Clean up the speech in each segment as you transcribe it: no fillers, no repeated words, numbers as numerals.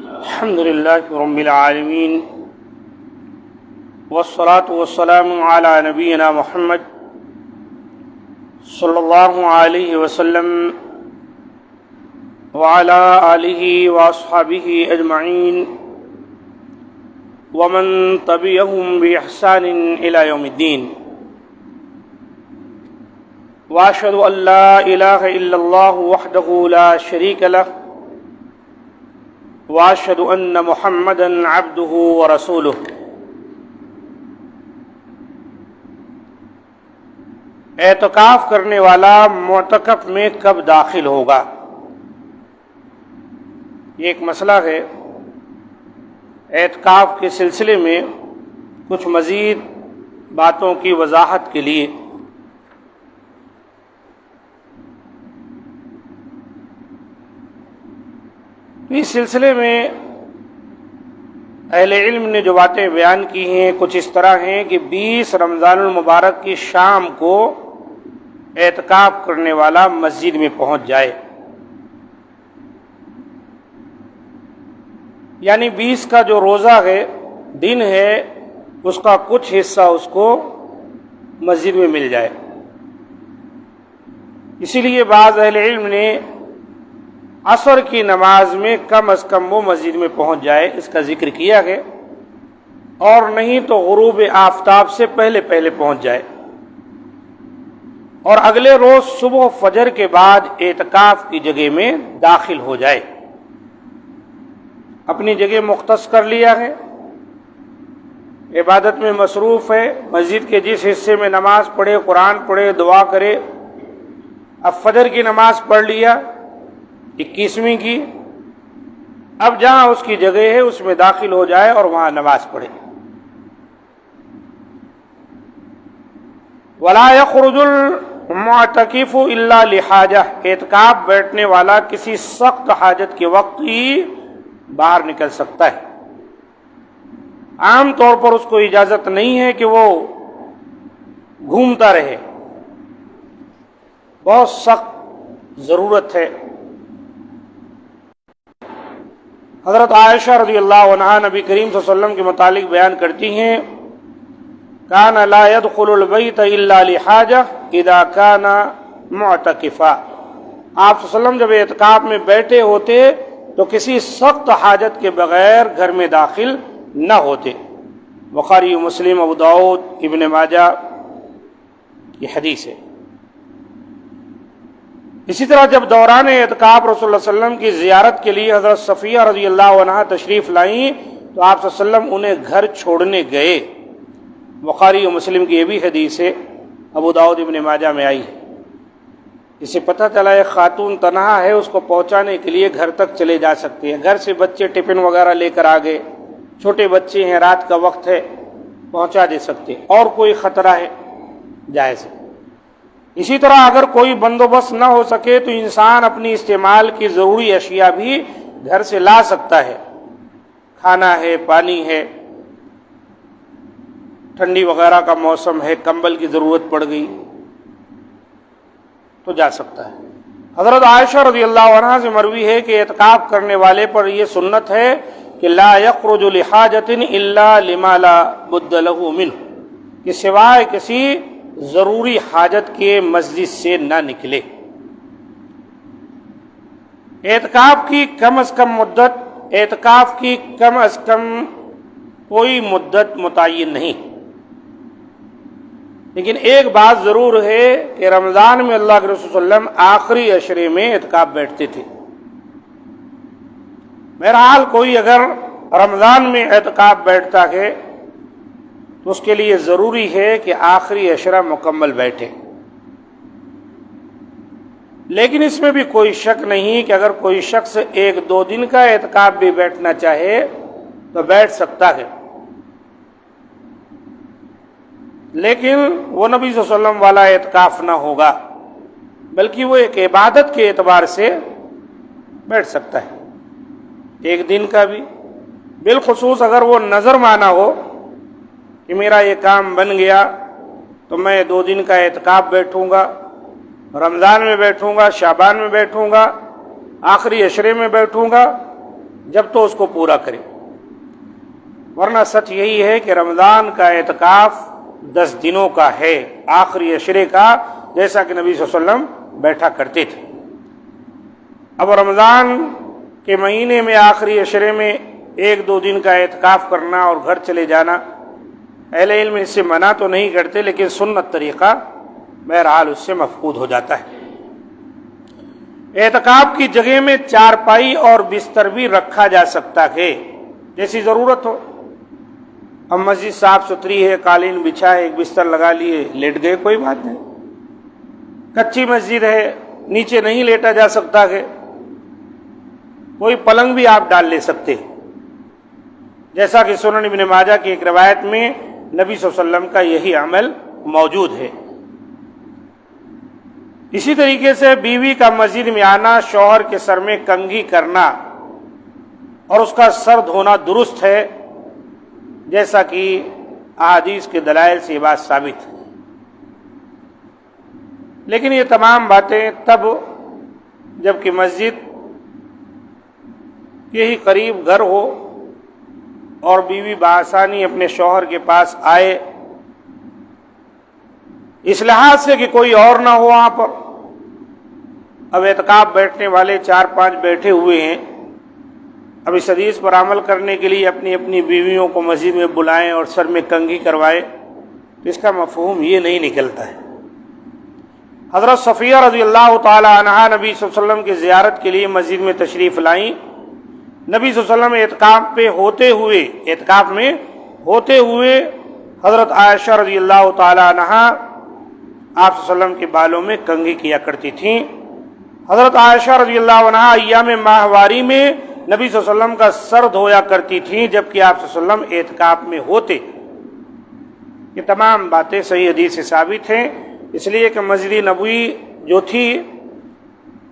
الحمد لله رب العالمين والصلاة والسلام على نبينا محمد صلى الله عليه وسلم وعلى آله وأصحابه أجمعين ومن تبعهم بإحسان إلى يوم الدين وأشهد أن لا إله إلا الله وحده لا شريك له وأشهد أن محمدًا عبده ورسوله اعتکاف کرنے والا معتکف میں کب داخل ہوگا؟ یہ ایک مسئلہ ہے۔ اعتکاف کے سلسلے میں کچھ مزید باتوں کی وضاحت کے لیے اس سلسلے میں اہل علم نے جو باتیں بیان کی ہیں کچھ اس طرح ہیں کہ 20 رمضان المبارک کی شام کو اعتکاف کرنے والا مسجد میں پہنچ جائے، یعنی 20 کا جو روزہ ہے دن ہے اس کا کچھ حصہ اس کو مسجد میں مل جائے۔ اسی لیے بعض اہل علم نے عصر کی نماز میں کم از کم وہ مسجد میں پہنچ جائے اس کا ذکر کیا ہے، اور نہیں تو غروب آفتاب سے پہلے پہنچ جائے، اور اگلے روز صبح فجر کے بعد اعتکاف کی جگہ میں داخل ہو جائے۔ اپنی جگہ مختص کر لیا ہے، عبادت میں مصروف ہے، مسجد کے جس حصے میں نماز پڑھے، قرآن پڑھے، دعا کرے۔ اب فجر کی نماز پڑھ لیا 21ویں کی، اب جہاں اس کی جگہ ہے اس میں داخل ہو جائے اور وہاں نماز پڑھے۔ وَلَا يَخْرُجُ الْمُعْتَكِفُ إِلَّا لِحَاجَةٍ، اعتکاف بیٹھنے والا کسی سخت حاجت کے وقت ہی باہر نکل سکتا ہے۔ عام طور پر اس کو اجازت نہیں ہے کہ وہ گھومتا رہے، بہت سخت ضرورت ہے۔ حضرت عائشہ رضی اللہ عنہا نبی کریم صلی اللہ علیہ وسلم کے متعلق بیان کرتی ہیں، کان لا يدخل البیت الا لحاجہ اذا کان معتکفا۔ آپ صلی اللہ علیہ وسلم جب اعتکاف میں بیٹھے ہوتے تو کسی سخت حاجت کے بغیر گھر میں داخل نہ ہوتے۔ بخاری مسلم، ابو داؤد، ابن ماجہ کی حدیث ہے۔ اسی طرح جب دوران اعتکاف رسول اللہ صلی اللہ علیہ وسلم کی زیارت کے لیے حضرت صفیہ رضی اللہ عنہا تشریف لائیں تو آپ صلی اللہ علیہ وسلم انہیں گھر چھوڑنے گئے۔ بخاری و مسلم کی یہ بھی حدیث ہے، ابو داؤد ابن ماجہ میں آئی ہے۔ اس سے پتہ چلا ہے خاتون تنہا ہے، اس کو پہنچانے کے لیے گھر تک چلے جا سکتے ہیں۔ گھر سے بچے ٹفن وغیرہ لے کر آ گئے، چھوٹے بچے ہیں، رات کا وقت ہے، پہنچا دے سکتے، اور کوئی خطرہ ہے جائز ہے۔ اسی طرح اگر کوئی بندوبست نہ ہو سکے تو انسان اپنی استعمال کی ضروری اشیاء بھی گھر سے لا سکتا ہے، کھانا ہے، پانی ہے، ٹھنڈی وغیرہ کا موسم ہے، کمبل کی ضرورت پڑ گئی تو جا سکتا ہے۔ حضرت عائشہ رضی اللہ عنہا سے مروی ہے کہ اعتکاف کرنے والے پر یہ سنت ہے کہ لا يخرج لحاجۃ الا لما لا بد له منه، کہ سوائے کسی ضروری حاجت کے مسجد سے نہ نکلے۔ اعتکاف کی کم از کم مدت، اعتکاف کی کم از کم کوئی مدت متعین نہیں، لیکن ایک بات ضرور ہے کہ رمضان میں اللہ کے رسول صلی اللہ علیہ وسلم آخری عشرے میں اعتکاف بیٹھتے تھے۔ بہرحال کوئی اگر رمضان میں اعتکاف بیٹھتا ہے تو اس کے لیے ضروری ہے کہ آخری عشرہ مکمل بیٹھے، لیکن اس میں بھی کوئی شک نہیں کہ اگر کوئی شخص 1-2 دن کا اعتکاف بھی بیٹھنا چاہے تو بیٹھ سکتا ہے، لیکن وہ نبی صلی اللہ علیہ وسلم والا اعتکاف نہ ہوگا، بلکہ وہ ایک عبادت کے اعتبار سے بیٹھ سکتا ہے 1 دن کا بھی، بالخصوص اگر وہ نظر مانا ہو کہ میرا یہ کام بن گیا تو میں 2 دن کا اعتکاف بیٹھوں گا، رمضان میں بیٹھوں گا، شعبان میں بیٹھوں گا، آخری عشرے میں بیٹھوں گا، جب تو اس کو پورا کرے، ورنہ سچ یہی ہے کہ رمضان کا اعتکاف 10 دنوں کا ہے، آخری عشرے کا، جیسا کہ نبی صلی اللہ علیہ وسلم بیٹھا کرتے تھے۔ اب رمضان کے مہینے میں آخری عشرے میں 1-2 دن کا اعتکاف کرنا اور گھر چلے جانا، اہل علم اس سے منع تو نہیں کرتے، لیکن سنت طریقہ بہرحال اس سے مفقود ہو جاتا ہے۔ اعتکاف کی جگہ میں چارپائی اور بستر بھی رکھا جا سکتا ہے، جیسی ضرورت ہو۔ اب مسجد صاف ستھری ہے، قالین بچھا ہے، ایک بستر لگا لیے، لیٹ گئے، کوئی بات نہیں۔ کچی مسجد ہے، نیچے نہیں لیٹا جا سکتا ہے، کوئی پلنگ بھی آپ ڈال لے سکتے، جیسا کہ سنن ابن ماجہ کی ایک روایت میں نبی صلی اللہ علیہ وسلم کا یہی عمل موجود ہے۔ اسی طریقے سے بیوی کا مسجد میں آنا، شوہر کے سر میں کنگھی کرنا اور اس کا سر دھونا درست ہے، جیسا کہ احادیث کے دلائل سے یہ بات ثابت ہے۔ لیکن یہ تمام باتیں تب جب کہ مسجد کے ہی قریب گھر ہو اور بیوی بآسانی اپنے شوہر کے پاس آئے، اس لحاظ سے کہ کوئی اور نہ ہو وہاں پر۔ اب اعتکاف بیٹھنے والے 4-5 بیٹھے ہوئے ہیں، اب اس حدیث پر عمل کرنے کے لیے اپنی اپنی بیویوں کو مسجد میں بلائیں اور سر میں کنگھی کروائیں، تو اس کا مفہوم یہ نہیں نکلتا ہے۔ حضرت صفیہ رضی اللہ تعالی عنہا نبی صلی اللہ علیہ وسلم کی زیارت کے لیے مسجد میں تشریف لائیں۔ نبی صلی اللہ علیہ وسلم اعتکاف میں ہوتے ہوئے حضرت عائشہ رضی اللہ تعالی عنہا آپ صلی اللہ علیہ وسلم کے بالوں میں کنگھی کیا کرتی تھیں۔ حضرت عائشہ رضی اللہ عنہا ایام ماہواری میں نبی صلی اللہ علیہ وسلم کا سر دھویا کرتی تھیں جبکہ آپ صلی اللہ علیہ وسلم اعتکاف میں ہوتے۔ یہ تمام باتیں صحیح حدیث سے ثابت ہیں، اس لیے کہ مسجد نبوی جو تھی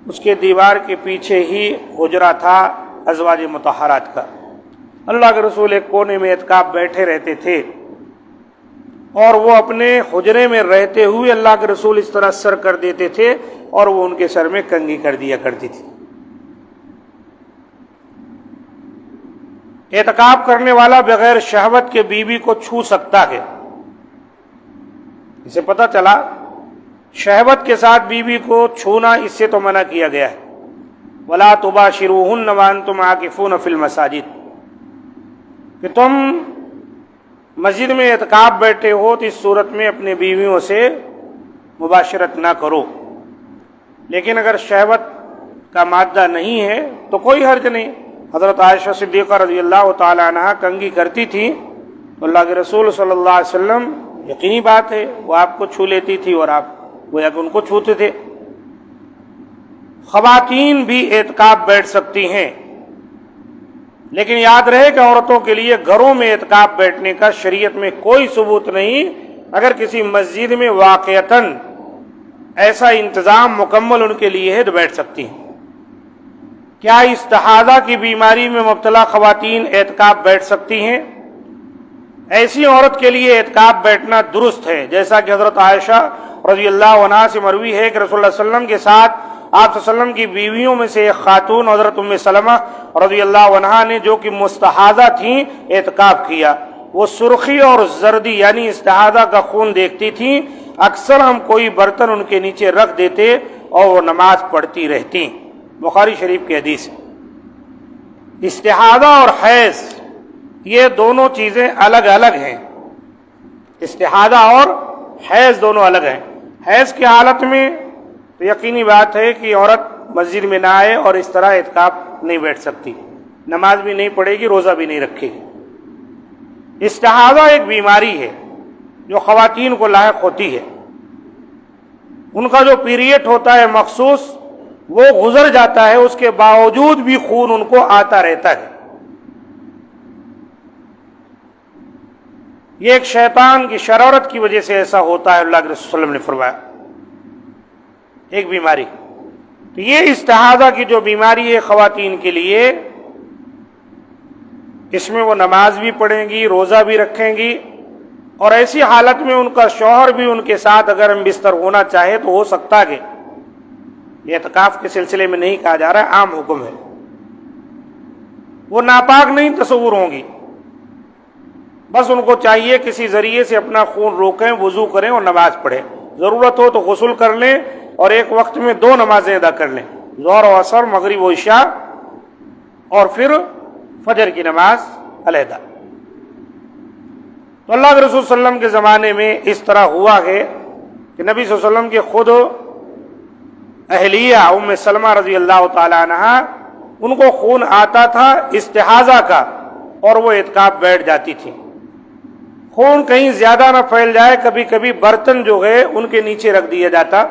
اس کے دیوار کے پیچھے ہی حجرہ تھا ازواج مطہرات کا۔ اللہ کے رسول ایک کونے میں اعتکاف بیٹھے رہتے تھے اور وہ اپنے حجرے میں رہتے ہوئے اللہ کے رسول اس طرح سر کر دیتے تھے اور وہ ان کے سر میں کنگھی کر دیا کرتی تھی۔ اعتکاف کرنے والا بغیر شہوت کے بیوی کو چھو سکتا ہے، اسے پتہ چلا شہوت کے ساتھ بیوی کو چھونا اس سے تو منع کیا گیا ہے۔ وَلَا تُبَاشِرُوهُنَّ وَأَنْتُمْ عَاكِفُونَ فِي الْمَسَاجِدِ، کہ تم مسجد میں اعتکاف بیٹھے ہو تو اس صورت میں اپنے بیویوں سے مباشرت نہ کرو، لیکن اگر شہوت کا مادہ نہیں ہے تو کوئی حرج نہیں۔ حضرت عائشہ صدیقہ رضی اللہ تعالی عنہ کنگھی کرتی تھی تو اللہ کے رسول صلی اللہ علیہ وسلم، یقینی بات ہے وہ آپ کو چھو لیتی تھی اور آپ گویا کہ ان کو چھوتے تھے۔ خواتین بھی اعتکاف بیٹھ سکتی ہیں، لیکن یاد رہے کہ عورتوں کے لیے گھروں میں اعتکاف بیٹھنے کا شریعت میں کوئی ثبوت نہیں۔ اگر کسی مسجد میں واقعتاً ایسا انتظام مکمل ان کے لیے ہے تو بیٹھ سکتی ہیں۔ کیا استحاضہ کی بیماری میں مبتلا خواتین اعتکاف بیٹھ سکتی ہیں؟ ایسی عورت کے لیے اعتکاف بیٹھنا درست ہے، جیسا کہ حضرت عائشہ رضی اللہ عنہا سے مروی ہے کہ رسول اللہ صلی اللہ علیہ وسلم کے ساتھ آپ صلی اللہ علیہ وسلم کی بیویوں میں سے ایک خاتون حضرت ام سلمہ رضی اللہ عنہا نے، جو کہ مستحاضہ تھیں، اعتکاف کیا۔ وہ سرخی اور زردی یعنی استحاضہ کا خون دیکھتی تھیں۔ اکثر ہم کوئی برتن ان کے نیچے رکھ دیتے اور وہ نماز پڑھتی رہتی۔ بخاری شریف کی حدیث۔ استحاضہ اور حیض یہ دونوں چیزیں الگ الگ ہیں، استحاضہ اور حیض دونوں الگ ہیں۔ حیض کی حالت میں تو یقینی بات ہے کہ عورت مسجد میں نہ آئے اور اس طرح اعتکاف نہیں بیٹھ سکتی، نماز بھی نہیں پڑھے گی، روزہ بھی نہیں رکھے گی۔ استحاضہ ایک بیماری ہے جو خواتین کو لاحق ہوتی ہے۔ ان کا جو پیریڈ ہوتا ہے مخصوص وہ گزر جاتا ہے، اس کے باوجود بھی خون ان کو آتا رہتا ہے۔ یہ ایک شیطان کی شرارت کی وجہ سے ایسا ہوتا ہے، اللہ کے رسول صلی اللہ علیہ وسلم نے فرمایا، ایک بیماری۔ تو یہ استحاضہ کی جو بیماری ہے خواتین کے لیے، اس میں وہ نماز بھی پڑھیں گی، روزہ بھی رکھیں گی، اور ایسی حالت میں ان کا شوہر بھی ان کے ساتھ اگر ہم بستر ہونا چاہے تو ہو سکتا ہے۔ یہ اعتکاف کے سلسلے میں نہیں کہا جا رہا ہے، عام حکم ہے۔ وہ ناپاک نہیں تصور ہوں گی، بس ان کو چاہیے کسی ذریعے سے اپنا خون روکیں، وضو کریں اور نماز پڑھیں، ضرورت ہو تو غسل کر لیں اور ایک وقت میں 2 نمازیں ادا کر لیں، ظہر و عصر، مغرب و عشاء، اور پھر فجر کی نماز علیحدہ۔ تو اللہ کے رسول صلی اللہ علیہ وسلم کے زمانے میں اس طرح ہوا ہے کہ نبی صلی اللہ علیہ وسلم کے خود اہلیہ ام سلمہ رضی اللہ تعالی عنہ، ان کو خون آتا تھا استحاضہ کا، اور وہ اعتکاف بیٹھ جاتی تھی۔ خون کہیں زیادہ نہ پھیل جائے، کبھی کبھی برتن جو ہے ان کے نیچے رکھ دیا جاتا،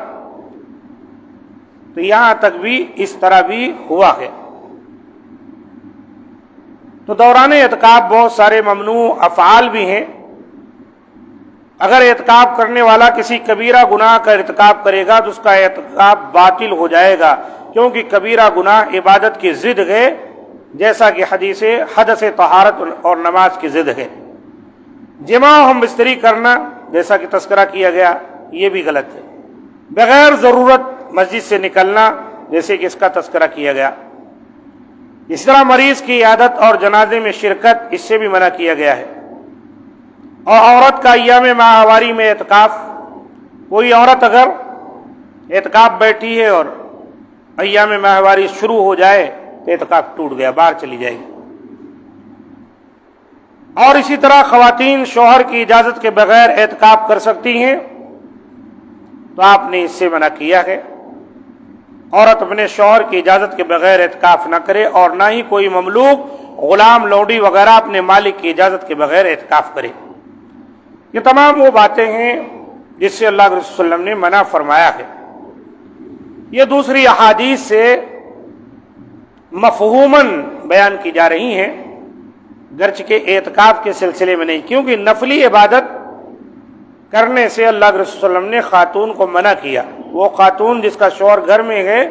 تو یہاں تک بھی اس طرح بھی ہوا ہے۔ تو دوران اعتکاف بہت سارے ممنوع افعال بھی ہیں۔ اگر اعتکاف کرنے والا کسی کبیرہ گناہ کا ارتکاب کرے گا تو اس کا اعتکاف باطل ہو جائے گا، کیونکہ کبیرہ گناہ عبادت کی ضد ہے، جیسا کہ حدیث حدث طہارت اور نماز کی ضد ہے۔ جماع ہم بستری کرنا، جیسا کہ تذکرہ کیا گیا، یہ بھی غلط ہے۔ بغیر ضرورت مسجد سے نکلنا، جیسے کہ اس کا تذکرہ کیا گیا۔ اس طرح مریض کی عیادت اور جنازے میں شرکت، اس سے بھی منع کیا گیا ہے۔ اور عورت کا ایام ماہواری میں اعتکاف، کوئی عورت اگر اعتکاف بیٹھی ہے اور ایام ماہواری شروع ہو جائے تو اعتکاف ٹوٹ گیا، باہر چلی جائے گی۔ اور اسی طرح خواتین شوہر کی اجازت کے بغیر اعتکاف کر سکتی ہیں، تو آپ نے اس سے منع کیا ہے۔ عورت اپنے شوہر کی اجازت کے بغیر اعتکاف نہ کرے، اور نہ ہی کوئی مملوک، غلام، لوڈی وغیرہ اپنے مالک کی اجازت کے بغیر اعتکاف کرے۔ یہ تمام وہ باتیں ہیں جس سے اللہ کے رسول صلی اللہ علیہ وسلم نے منع فرمایا ہے۔ یہ دوسری احادیث سے مفہوماً بیان کی جا رہی ہیں، گرچہ کہ اعتکاف کے سلسلے میں نہیں، کیونکہ نفلی عبادت کرنے سے اللہ کے رسول صلی اللہ علیہ وسلم نے خاتون کو منع کیا۔ وہ خاتون جس کا شوہر گھر میں ہے،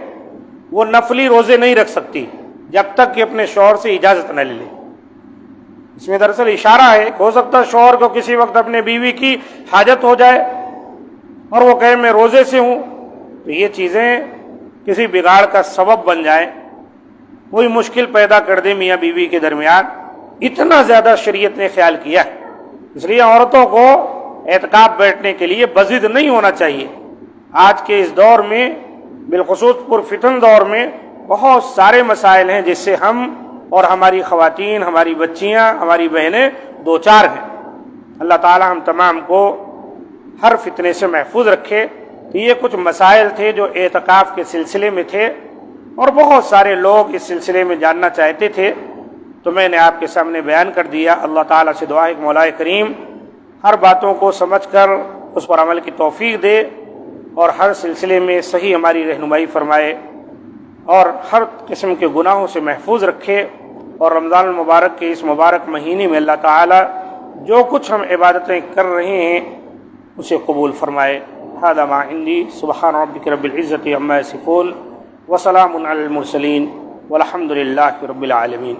وہ نفلی روزے نہیں رکھ سکتی جب تک کہ اپنے شوہر سے اجازت نہ لے لے۔ اس میں دراصل اشارہ ہے کہ ہو سکتا ہے شوہر کو کسی وقت اپنے بیوی کی حاجت ہو جائے اور وہ کہے میں روزے سے ہوں، تو یہ چیزیں کسی بگاڑ کا سبب بن جائیں، کوئی مشکل پیدا کر دے میاں بیوی کے درمیان۔ اتنا زیادہ شریعت نے خیال کیا ہے، اس لیے عورتوں کو اعتکاف بیٹھنے کے لیے بضد نہیں ہونا چاہیے۔ آج کے اس دور میں، بالخصوص پرفتن دور میں، بہت سارے مسائل ہیں جس سے ہم اور ہماری خواتین، ہماری بچیاں، ہماری بہنیں دوچار ہیں۔ اللہ تعالی ہم تمام کو ہر فتنے سے محفوظ رکھے۔ تو یہ کچھ مسائل تھے جو اعتکاف کے سلسلے میں تھے، اور بہت سارے لوگ اس سلسلے میں جاننا چاہتے تھے، تو میں نے آپ کے سامنے بیان کر دیا۔ اللہ تعالیٰ سے دعا ہے کہ مولا کریم ہر باتوں کو سمجھ کر اس پر عمل کی توفیق دے، اور ہر سلسلے میں صحیح ہماری رہنمائی فرمائے، اور ہر قسم کے گناہوں سے محفوظ رکھے، اور رمضان المبارک کے اس مبارک مہینے میں اللہ تعالیٰ جو کچھ ہم عبادتیں کر رہے ہیں اسے قبول فرمائے۔ ھذا ما عندی، سبحان ربک رب العزۃ عما یصفون، وسلام علی المرسلین، والحمد للہ رب العالمین۔